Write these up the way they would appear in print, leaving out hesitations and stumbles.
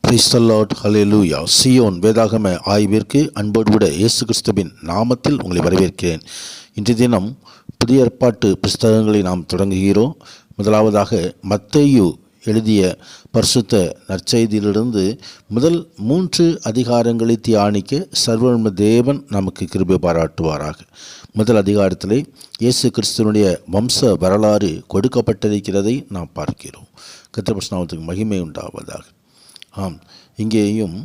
Praise the Lord, hallelujah. Zion வேதாகம ஆய்விற்கு அன்போடு கூட இயேசு கிறிஸ்துவின் நாமத்தில் உங்களை வரவேற்கிறேன். இன்றைய தினம் புதிய ஏற்பாட்டு புஸ்தகங்களை நாம் தொடங்குகிறோம். முதலாவதாக மத்தேயு எழுதிய பரிசுத்த நற்செய்தியிலிருந்து முதல் 3 அதிகாரங்களை தியானிக்க சர்வவல்லமை தேவன் நமக்கு கிருபை பாராட்டுவாராக. முதல் அதிகாரத்திலே இயேசு கிறிஸ்துவனுடைய வம்ச வரலாறு கொடுக்கப்பட்டிருக்கிறதை நாம் பார்க்கிறோம். கர்த்தருடைய பரிசுத்த நாமத்துக்கு மகிமை உண்டாவதாக. இங்கேயும்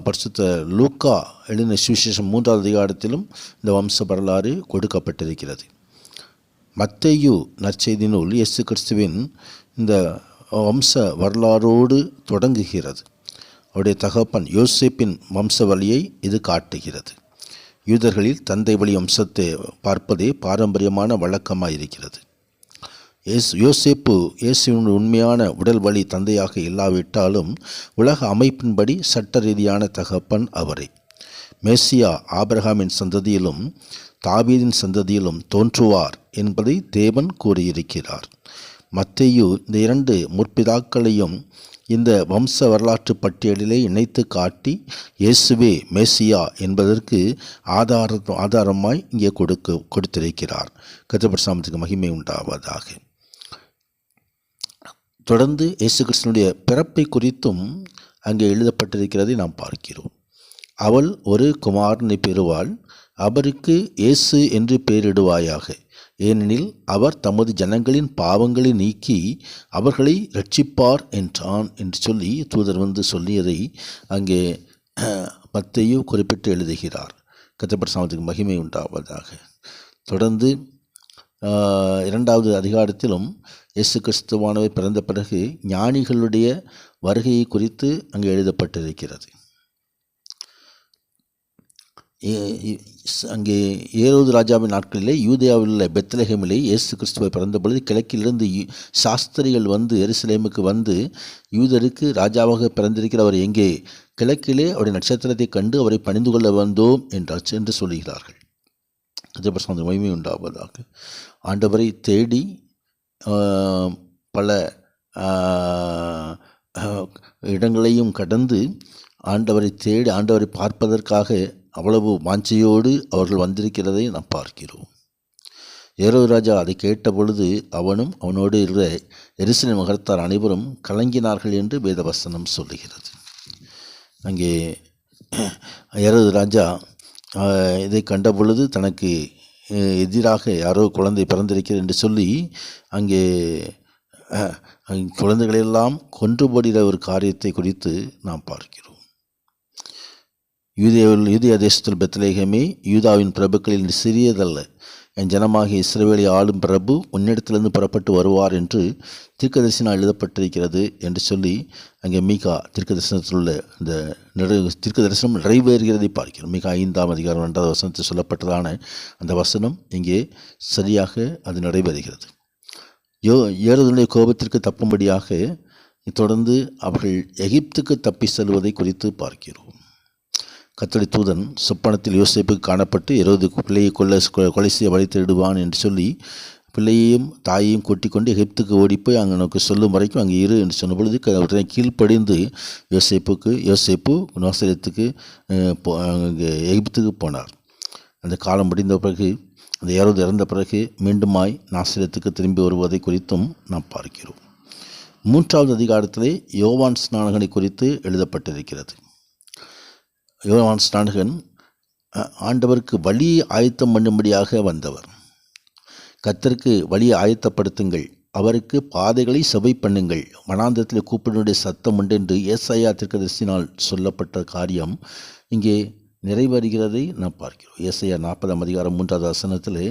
பரிசுத்த லூக்கா எழுதின சுவிசேஷம் 3வது அதிகாரத்திலும் இந்த வம்ச வரலாறு கொடுக்கப்பட்டிருக்கிறது. மத்தேயு நற்செய்தி நூல் இயேசு கிறிஸ்துவின் இந்த வம்ச வரலாறோடு தொடங்குகிறது. அவருடைய தகப்பன் யோசேப்பின் வம்ச வழியை இது காட்டுகிறது. யூதர்களில் தந்தை வழி வம்சத்தை பார்ப்பதே பாரம்பரியமான வழக்கமாக இருக்கிறது. யோசேப்பு இயேசுவின் உண்மையான உடல் வழி தந்தையாக இல்லாவிட்டாலும் உலக அமைப்பின்படி சட்ட ரீதியான தகப்பன் அவரே. மேசியா ஆபிரகாமின் சந்ததியிலும் தாவீதின் சந்ததியிலும் தோன்றுவார் என்பதை தேவன் கூறியிருக்கிறார். மத்தேயு இந்த 2 முற்பிதாக்களையும் இந்த வம்ச வரலாற்று பட்டியலிலே இணைத்து காட்டி இயேசுவே மேசியா என்பதற்கு ஆதாரமாய் இங்கே கொடுத்திருக்கிறார். கர்த்தருடைய நாமத்துக்கு மகிமை உண்டாவதாக. தொடர்ந்து இயேசு கிறிஸ்துவினுடைய பிறப்பை குறித்தும் அங்கே எழுதப்பட்டிருக்கிறதை நாம் பார்க்கிறோம். அவள் ஒரு குமாரனை பெறுவாள், அவருக்கு இயேசு என்று பெயரிடுவாயாக, ஏனெனில் அவர் தமது ஜனங்களின் பாவங்களை நீக்கி அவர்களை இரட்சிப்பார் என்றான் என்று சொல்லி தூதர் வந்து சொல்லியதை அங்கே மத்தேயு குறிப்பிட்டு எழுதுகிறார். கர்த்தருடைய நாமத்துக்கு மகிமை உண்டாவதாக. தொடர்ந்து 2வது அதிகாரத்திலும் இயேசு கிறிஸ்துவானவர் பிறந்த பிறகு ஞானிகளுடைய வருகையை குறித்து அங்கே எழுதப்பட்டிருக்கிறது. அங்கே ஏரோது ராஜாவின் நாட்களிலே யூதேயாவில் உள்ள பெத்லகேமிலே இயேசு கிறிஸ்துவை பிறந்த பொழுது கிழக்கிலிருந்து சாஸ்திரிகள் வந்து எருசலேமுக்கு வந்து யூதருக்கு ராஜாவாக பிறந்திருக்கிற அவர் எங்கே, கிழக்கிலே அவருடைய நட்சத்திரத்தை கண்டு அவரை பணிந்து கொள்ள வந்தோம் என்று சொல்லுகிறார்கள். கர்த்தருடைய மகிமை உண்டாவதாக. ஆண்டவரை தேடி பல இடங்களையும் கடந்து ஆண்டவரை பார்ப்பதற்காக அவ்வளவு வாஞ்சையோடு அவர்கள் வந்திருக்கிறதை நாம் பார்க்கிறோம். ஏரோது ராஜா அதை கேட்ட பொழுது அவனும் அவனோடு இருக்கிற எருசலேம் நகரத்தார் அனைவரும் கலங்கினார்கள் என்று வேதவசனம் சொல்லுகிறது. அங்கே ஏரோது ராஜா இதை கண்ட பொழுது தனக்கு எதிராக யாரோ குழந்தை பிறந்திருக்கிறது என்று சொல்லி அங்கே குழந்தைகளெல்லாம் கொன்று போடுகிற ஒரு காரியத்தை குறித்து நாம் பார்க்கிறோம். யூதேய தேசத்தில் பெத்லகேமே, யூதாவின் பிரபுக்களில் சிறியதல்ல, என் ஜனமாகிய இஸ்ரவேலை ஆளும் பிரபு உன்னிடத்திலிருந்து புறப்பட்டு வருவார் என்று தீர்க்கதரிசனம் எழுதப்பட்டிருக்கிறது என்று சொல்லி அங்கே மீகா தீர்க்கதரிசனத்தில் உள்ள இந்த தீர்க்கதரிசனம் நிறைவேறுகிறதை பார்க்கிறோம். மீகா 5ஆம் அதிகாரம் 2வது வசனத்தில் சொல்லப்பட்டதான அந்த வசனம் இங்கே சரியாக அது நடைபெறுகிறது. ஏரோதுடைய கோபத்திற்கு தப்பும்படியாக தொடர்ந்து அவர்கள் எகிப்துக்கு தப்பி செல்வதை குறித்து பார்க்கிறோம். கர்த்தருடைய தூதன் சொப்பனத்தில் யோசேப்புக்கு காணப்பட்டு ஹெரோது பிள்ளையை கொலை செய்ய வளைத்திடுவான் என்று சொல்லி பிள்ளையையும் தாயையும் கூட்டிக் கொண்டு எகிப்துக்கு ஓடிப்போய் அங்கே நமக்கு சொல்லும் வரைக்கும் அங்கே இரு என்று சொன்ன பொழுது உடனே கீழ்ப்படிந்து யோசேப்பு நாசரேத்துக்கு எகிப்துக்கு போனார். அந்த காலம் முடிந்த பிறகு அந்த ஹெரோது இறந்த பிறகு மீண்டுமாய் நாசரேத்துக்கு திரும்பி வருவதை குறித்தும் நாம் பார்க்கிறோம். 3வது அதிகாரத்திலே யோவான் ஸ்நானகனை குறித்து எழுதப்பட்டிருக்கிறது. யோவான் ஸ்நானகன் ஆண்டவருக்கு வழியை ஆயத்தம் பண்ணும்படியாக வந்தவர். கர்த்தருக்கு வழியை ஆயத்தப்படுத்துங்கள், அவருக்கு பாதைகளை செவை பண்ணுங்கள், வனாந்தரத்தில் கூப்பிடுடைய சத்தம் உண்டு என்று ஏசாயா தீர்க்கதரிசியினால் சொல்லப்பட்ட காரியம் இங்கே நிறைவேறுகிறதை நாம் பார்க்கிறோம். ஏசாயா 40ஆம் அதிகாரம் 3வது வசனத்திலே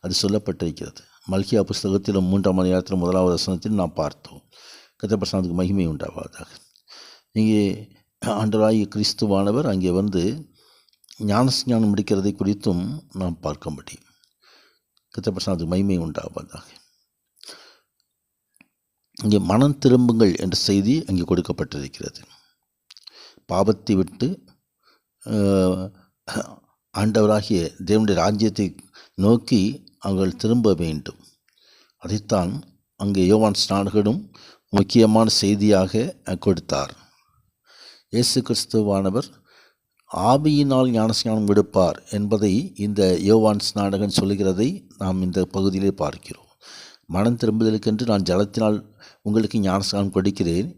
அது சொல்லப்பட்டிருக்கிறது. மல்கியா புஸ்தகத்திலும் 3ஆம் அதிகாரத்திலும் 1வது வசனத்தில் நாம் பார்த்தோம். கர்த்தர் பிரசன்னத்துக்கு மகிமை உண்டாவதாக. இங்கே ஆண்டவராகிய கிறிஸ்துவானவர் அங்கே வந்து ஞானஸ்நானம் முடிக்கிறதை குறித்தும் நாம் பார்க்க முடியும். கர்த்தர் பிரசன்னத்துக்கு மகிமை உண்டாவதாக. இங்கே மனம் திரும்புங்கள் என்ற செய்தி அங்கே கொடுக்கப்பட்டிருக்கிறது. பாவத்தை விட்டு ஆண்டவராகிய தேவனுடைய ராஜ்யத்தை நோக்கி அவர்கள் திரும்ப வேண்டும். அதைத்தான் அங்கே யோவான் ஸ்நானகனும் முக்கியமான செய்தியாக கொடுத்தார். இயேசு கிறிஸ்துவானவர் ஆவியினால் ஞானஸ்நானம் கொடுப்பார் என்பதை இந்த யோவான் ஸ்நானகன் சொல்லுகிறதை நாம் இந்த பகுதியிலே பார்க்கிறோம். மனம் திரும்புதலுக்கென்று நான் ஜலத்தினால் உங்களுக்கு ஞானஸ்நானம் கொடுக்கிறேன்,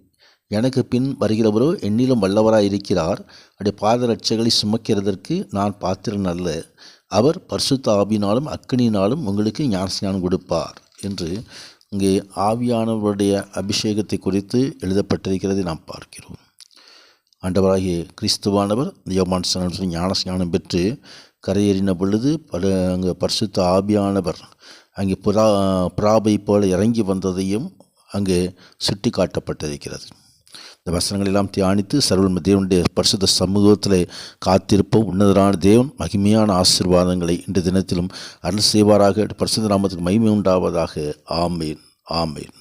எனக்கு பின் வருகிறவரோ என்னிலும் வல்லவராய் இருக்கிறார், அவருடைய பாதரட்சைகளை சுமக்கிறதற்கு நான் பாத்திரன் அல்ல, அவர் பரிசுத்த ஆவியினாலும் அக்கினியினாலும் உங்களுக்கு ஞானஸ்நானம் கொடுப்பார் என்று இங்கே ஆவியானவருடைய அபிஷேகத்தை குறித்து எழுதப்பட்டிருக்கிறதை நாம் பார்க்கிறோம். ஆண்டவராகிய கிறிஸ்துவானவர் யோவான் ஸ்நானத்தில் ஞானஸ்நானம் பெற்று கரையேறின பொழுது அங்கே பரிசுத்த ஆவியானவர் அங்கே புறாவை போல இறங்கி வந்ததையும் அங்கே சுட்டி காட்டப்பட்டிருக்கிறது. இந்த வசனங்கள் எல்லாம் தியானித்து சர்வ தேவனுடைய பரிசுத்த சமூகத்தில் காத்திருப்போம். உன்னதரான தேவன் மகிமையான ஆசீர்வாதங்களை இன்று தினத்திலும் அருள் செய்வாராக. பரிசுத்த நாமத்துக்கு மகிமை உண்டாவதாக. ஆமேன், ஆமேன்.